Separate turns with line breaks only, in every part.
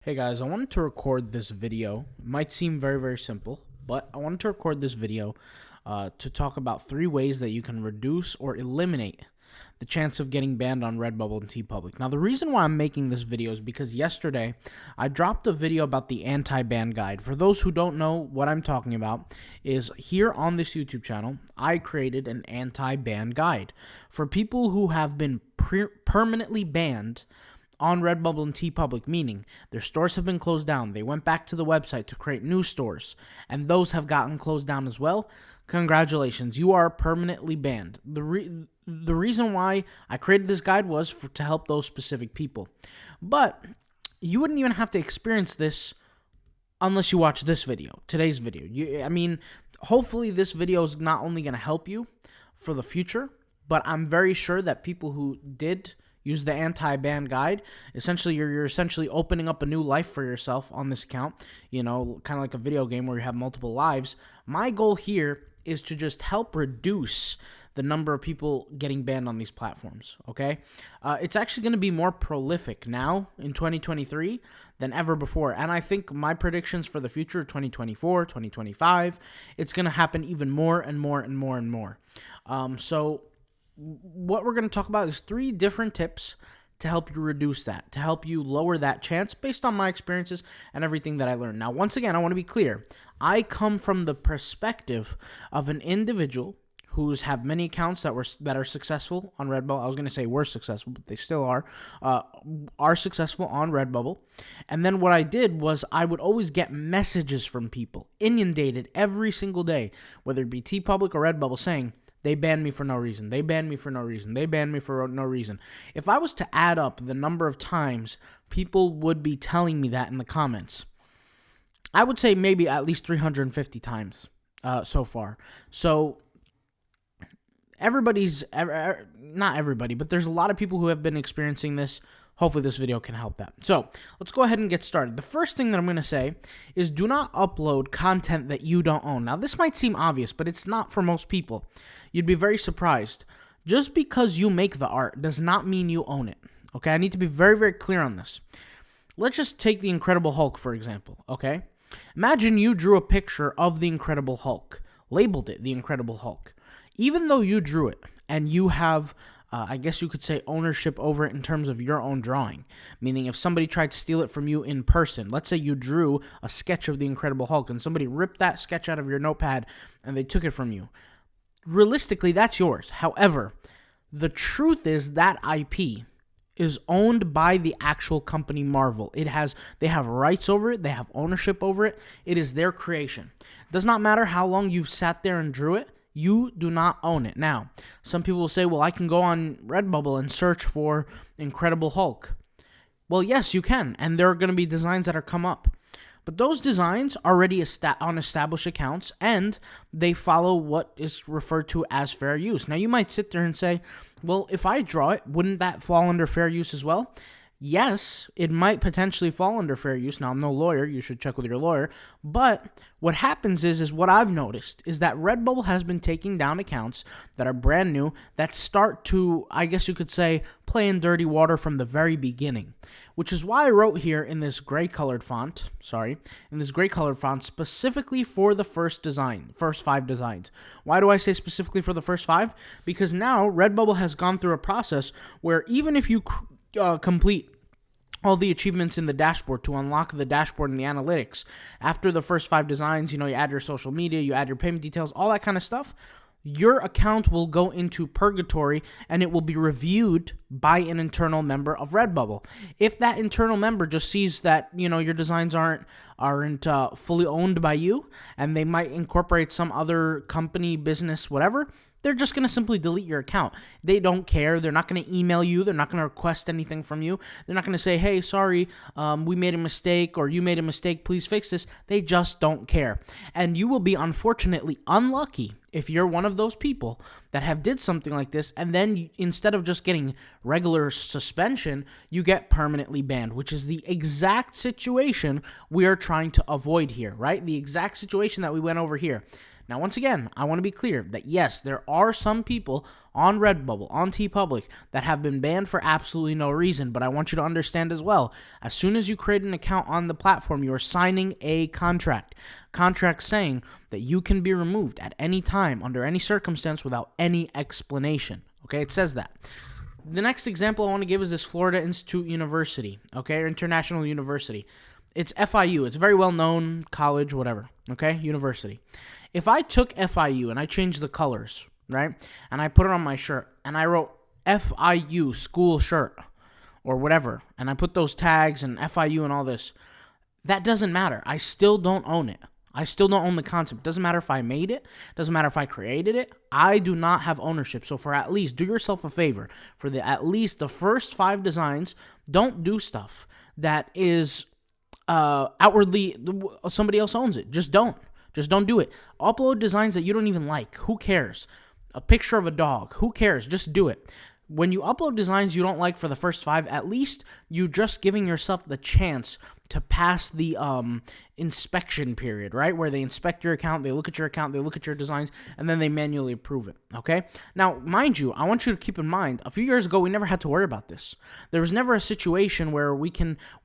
Hey guys, I wanted to record this video. It might seem very, very simple, but I wanted to record this video to talk about 3 ways that you can reduce or eliminate the chance of getting banned on Redbubble and TeePublic. Now, the reason why I'm making this video is because yesterday I dropped a video about the anti-ban guide. For those who don't know what I'm talking about, is here on this YouTube channel, I created an anti-ban guide for people who have been permanently banned on Redbubble and TeePublic, meaning their stores have been closed down. They went back to the website to create new stores, and those have gotten closed down as well. Congratulations, you are permanently banned. The reason why I created this guide was to help those specific people. But you wouldn't even have to experience this unless you watch this video, today's video. Hopefully this video is not only going to help you for the future, but I'm very sure that people who did use the anti-ban guide, essentially you're essentially opening up a new life for yourself on this account, kind of like a video game where you have multiple lives. My goal here is to just help reduce the number of people getting banned on these platforms, okay? It's actually going to be more prolific now in 2023 than ever before, and I think my predictions for the future, 2024, 2025, it's going to happen even more and more and more and more. So what we're going to talk about is 3 different tips to help you reduce that, to help you lower that chance based on my experiences and everything that I learned. Now, once again, I want to be clear. I come from the perspective of an individual who's have many accounts that are successful on Redbubble. I was going to say were successful, but they still are successful on Redbubble. And then what I did was I would always get messages from people, inundated every single day, whether it be TeePublic or Redbubble, saying, they banned me for no reason. They banned me for no reason. They banned me for no reason. If I was to add up the number of times people would be telling me that in the comments, I would say maybe at least 350 times so far. So not everybody, but there's a lot of people who have been experiencing this. Hopefully this video can help that. So let's go ahead and get started. The first thing that I'm going to say is do not upload content that you don't own. Now, this might seem obvious, but it's not for most people. You'd be very surprised. Just because you make the art does not mean you own it. Okay, I need to be very, very clear on this. Let's just take the Incredible Hulk, for example. Okay, imagine you drew a picture of the Incredible Hulk, labeled it the Incredible Hulk. Even though you drew it and you have I guess you could say ownership over it in terms of your own drawing. Meaning if somebody tried to steal it from you in person, let's say you drew a sketch of the Incredible Hulk and somebody ripped that sketch out of your notepad and they took it from you. Realistically, that's yours. However, the truth is that IP is owned by the actual company Marvel. They have rights over it. They have ownership over it. It is their creation. It does not matter how long you've sat there and drew it. You do not own it. Now, some people will say, well, I can go on Redbubble and search for Incredible Hulk. Well, yes, you can, and there are going to be designs that are come up. But those designs are already on established accounts, and they follow what is referred to as fair use. Now, you might sit there and say, well, if I draw it, wouldn't that fall under fair use as well? Yes, it might potentially fall under fair use. Now, I'm no lawyer. You should check with your lawyer. But what happens is what I've noticed is that Redbubble has been taking down accounts that are brand new that start to, I guess you could say, play in dirty water from the very beginning, which is why I wrote here in this gray-colored font, specifically for the first 5 designs. Why do I say specifically for the first 5? Because now Redbubble has gone through a process where even if you complete all the achievements in the dashboard to unlock the dashboard and the analytics, after the first 5 designs, you add your social media, you add your payment details, all that kind of stuff, your account will go into purgatory and it will be reviewed by an internal member of Redbubble. If that internal member just sees that, your designs aren't fully owned by you and they might incorporate some other company, business, whatever, they're just going to simply delete your account. They don't care. They're not going to email you. They're not going to request anything from you. They're not going to say, hey, sorry, we made a mistake, or you made a mistake, please fix this. They just don't care. And you will be unfortunately unlucky if you're one of those people that have did something like this, and then instead of just getting regular suspension, you get permanently banned, which is the exact situation we are trying to avoid here, right? The exact situation that we went over here. Now, once again, I want to be clear that yes, there are some people on Redbubble, on TeePublic, that have been banned for absolutely no reason, but I want you to understand as well, as soon as you create an account on the platform, you are signing a contract saying that you can be removed at any time, under any circumstance, without any explanation. Okay, it says that. The next example I want to give is this Florida Institute University, okay, or International University. It's FIU. It's a very well-known college, whatever, okay, university. If I took FIU and I changed the colors, right, and I put it on my shirt, and I wrote FIU school shirt or whatever, and I put those tags and FIU and all this, that doesn't matter. I still don't own it. I still don't own the concept. It doesn't matter if I made it. It doesn't matter if I created it. I do not have ownership. So for at least, do yourself a favor. For at least the first 5 designs, don't do stuff that is outwardly somebody else owns it. Just don't do it. Upload designs that you don't even like. Who cares? A picture of a dog. Who cares? Just do it. When you upload designs you don't like for the first 5, at least you're just giving yourself the chance to pass the inspection period, right? Where they inspect your account, they look at your account, they look at your designs, and then they manually approve it, okay? Now, mind you, I want you to keep in mind, a few years ago, we never had to worry about this. There was never a situation where we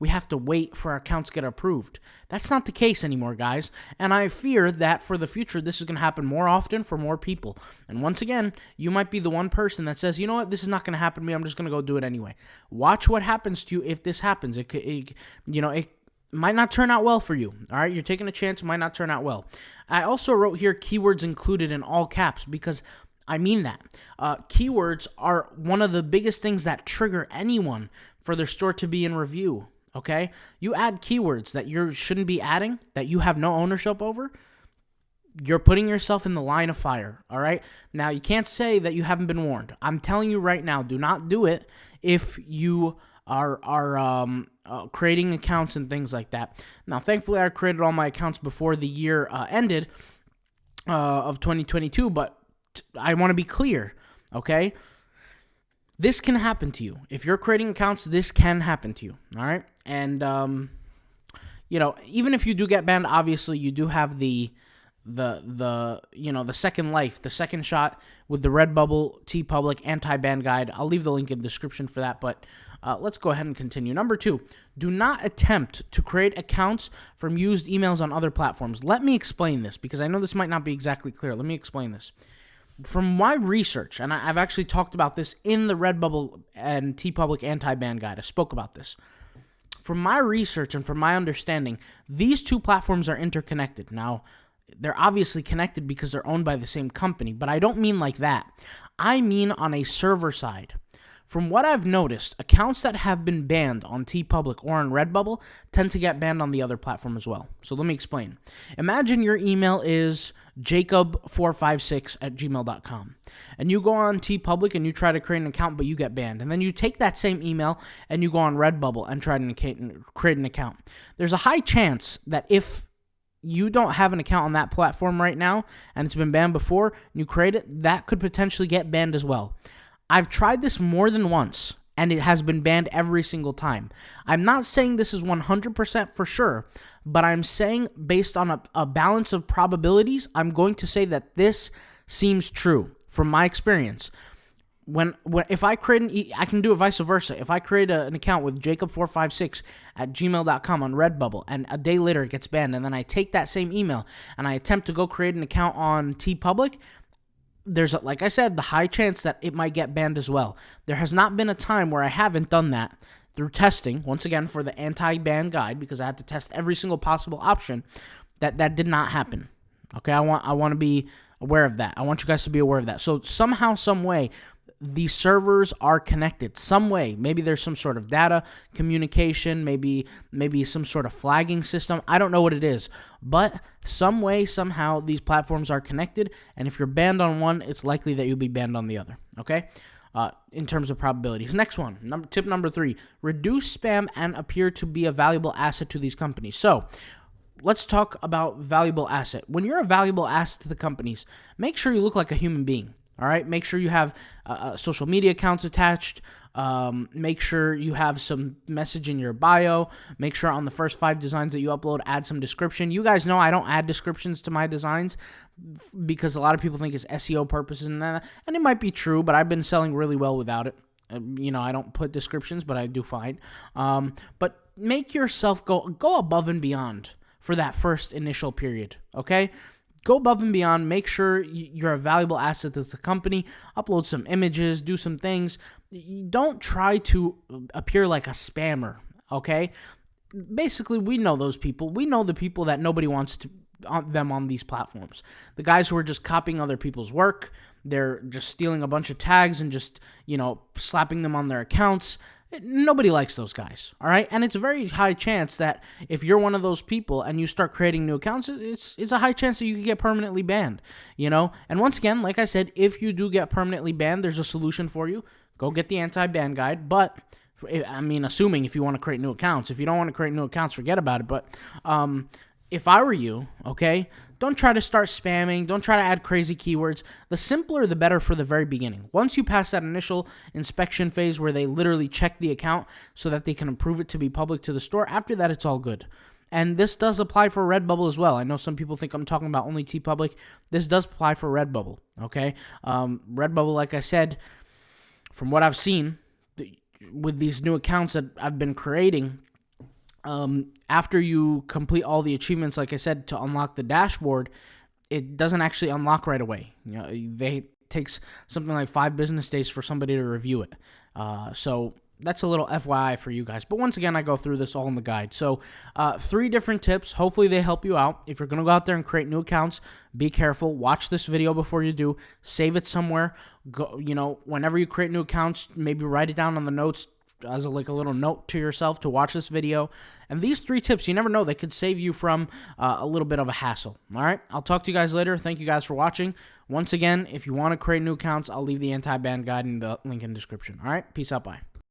have to wait for our accounts to get approved. That's not the case anymore, guys, and I fear that for the future, this is going to happen more often for more people. And once again, you might be the one person that says, you know what, this is not going to happen to me, I'm just going to go do it anyway. Watch what happens to you if this happens. It might not turn out well for you, all right? You're taking a chance, it might not turn out well. I also wrote here keywords included in all caps because I mean that. Keywords are one of the biggest things that trigger anyone for their store to be in review, okay? You add keywords that you shouldn't be adding, that you have no ownership over, you're putting yourself in the line of fire, all right? Now, you can't say that you haven't been warned. I'm telling you right now, do not do it if you are creating accounts and things like that. Now, thankfully, I created all my accounts before the year ended of 2022, but I want to be clear, okay? This can happen to you. If you're creating accounts, this can happen to you, all right? And, even if you do get banned, obviously, you do have the second life, the second shot with the Redbubble TeePublic anti-ban guide. I'll leave the link in the description for that, but let's go ahead and continue. Number 2, do not attempt to create accounts from used emails on other platforms. Let me explain this because I know this might not be exactly clear. Let me explain this. From my research, and I've actually talked about this in the Redbubble and TeePublic anti-ban guide. I spoke about this. From my research and from my understanding, these two platforms are interconnected. Now, they're obviously connected because they're owned by the same company, but I don't mean like that. I mean on a server side. From what I've noticed, accounts that have been banned on TeePublic or on Redbubble tend to get banned on the other platform as well. So let me explain. Imagine your email is jacob456@gmail.com, and you go on TeePublic and you try to create an account, but you get banned. And then you take that same email and you go on Redbubble and try to create an account. There's a high chance that if you don't have an account on that platform right now and it's been banned before, and you create it, that could potentially get banned as well. I've tried this more than once, and it has been banned every single time. I'm not saying this is 100% for sure, but I'm saying based on a balance of probabilities, I'm going to say that this seems true from my experience. If I create I can do it vice versa. If I create an account with jacob456@gmail.com on Redbubble, and a day later it gets banned, and then I take that same email and I attempt to go create an account on TeePublic, there's, like I said, the high chance that it might get banned as well. There has not been a time where I haven't done that through testing, once again, for the anti-ban guide, because I had to test every single possible option. That did not happen. Okay, I want to be aware of that. I want you guys to be aware of that. So somehow, some way, these servers are connected some way. Maybe there's some sort of data communication, maybe some sort of flagging system. I don't know what it is, but some way, somehow, these platforms are connected, and if you're banned on one, it's likely that you'll be banned on the other, okay? In terms of probabilities. Next one, tip number 3, reduce spam and appear to be a valuable asset to these companies. So, let's talk about valuable asset. When you're a valuable asset to the companies, make sure you look like a human being. All right, make sure you have social media accounts attached. Make sure you have some message in your bio. Make sure on the first 5 designs that you upload, add some description. You guys know I don't add descriptions to my designs because a lot of people think it's SEO purposes and that, and it might be true, but I've been selling really well without it. I don't put descriptions, but I do fine. But make yourself go above and beyond for that first initial period, okay? Go above and beyond. Make sure you're a valuable asset to the company. Upload some images, do some things. Don't try to appear like a spammer, okay? Basically, we know those people. We know the people that nobody wants them on these platforms. The guys who are just copying other people's work. They're just stealing a bunch of tags and just, slapping them on their accounts. Nobody likes those guys, all right? And it's a very high chance that if you're one of those people and you start creating new accounts, it's a high chance that you could get permanently banned, And once again, like I said, if you do get permanently banned, there's a solution for you. Go get the anti-ban guide, but assuming if you want to create new accounts. If you don't want to create new accounts, forget about it. But if I were you, okay, don't try to start spamming. Don't try to add crazy keywords. The simpler, the better for the very beginning. Once you pass that initial inspection phase where they literally check the account so that they can approve it to be public to the store, after that, it's all good. And this does apply for Redbubble as well. I know some people think I'm talking about only TeePublic. This does apply for Redbubble, okay? Redbubble, like I said, from what I've seen with these new accounts that I've been creating, after you complete all the achievements, like I said, to unlock the dashboard, it doesn't actually unlock right away. It takes something like 5 business days for somebody to review it. So that's a little FYI for you guys. But once again, I go through this all in the guide. So 3 different tips. Hopefully they help you out. If you're going to go out there and create new accounts, be careful. Watch this video before you do. Save it somewhere. Go, whenever you create new accounts, maybe write it down on the notes as a little note to yourself to watch this video. And these 3 tips, you never know, they could save you from a little bit of a hassle. All right, I'll talk to you guys later. Thank you guys for watching. Once again, if you want to create new accounts, I'll leave the anti-ban guide in the link in the description. All right, peace out, bye.